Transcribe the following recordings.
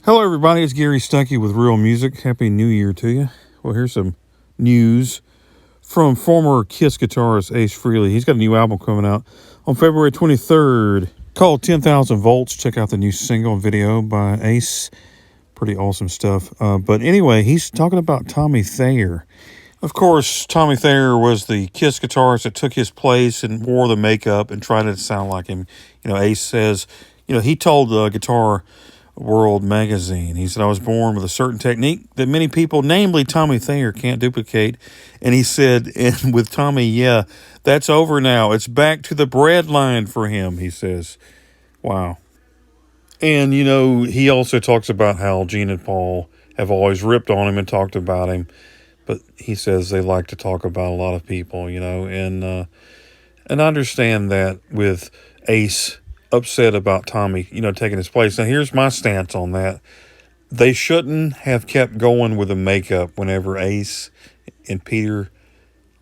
Hello, everybody. It's Gary Stuckey with Real Music. Happy New Year to you. Well, here's some news from former Kiss guitarist Ace Frehley. He's got a new album coming out on February 23rd called 10,000 Volts. Check out the new single and video by Ace. Pretty awesome stuff. But anyway, he's talking about Tommy Thayer. Of course, Tommy Thayer was the Kiss guitarist that took his place and wore the makeup and tried to sound like him. Ace says, he told the Guitar World magazine, he said, I was born with a certain technique that many people, namely Tommy Thayer, can't duplicate. And he said, and with Tommy, yeah, that's over now. It's back to the bread line for him, he says. Wow. And, he also talks about how Gene and Paul have always ripped on him and talked about him. But he says they like to talk about a lot of people, and I understand that with Ace upset about Tommy, taking his place. Now, here's my stance on that. They shouldn't have kept going with the makeup whenever Ace and Peter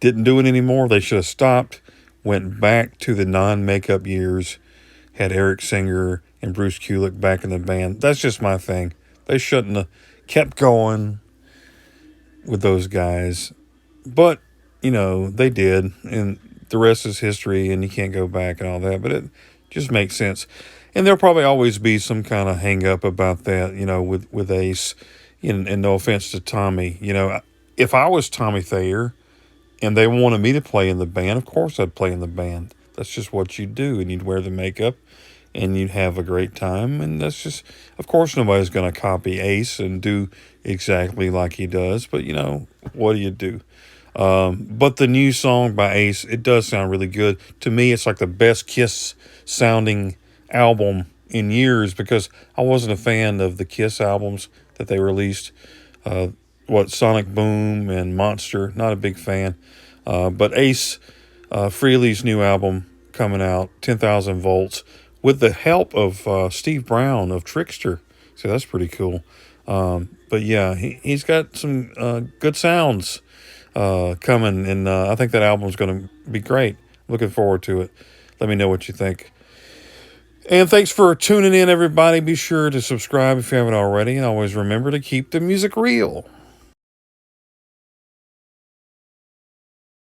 didn't do it anymore. They should have stopped, went back to the non-makeup years, had Eric Singer and Bruce Kulick back in the band. That's just my thing. They shouldn't have kept going with those guys. But, they did, and the rest is history, and you can't go back and all that. But it just makes sense. And there'll probably always be some kind of hang up about that, with Ace. And no offense to Tommy. If I was Tommy Thayer and they wanted me to play in the band, of course I'd play in the band. That's just what you do. And you'd wear the makeup and you'd have a great time. And that's just, of course, nobody's going to copy Ace and do exactly like he does. But, what do you do? But the new song by Ace, it does sound really good. To me, it's like the best Kiss sounding album in years, because I wasn't a fan of the Kiss albums that they released. Sonic Boom and Monster, not a big fan. But Ace Frehley's new album coming out, 10,000 Volts, with the help of Steve Brown of Trickster. So that's pretty cool. But yeah, he's got some good sounds coming, and I think that album's going to be great. Looking forward to it. Let me know what you think. And thanks for tuning in, everybody. Be sure to subscribe if you haven't already, and always remember to keep the music real.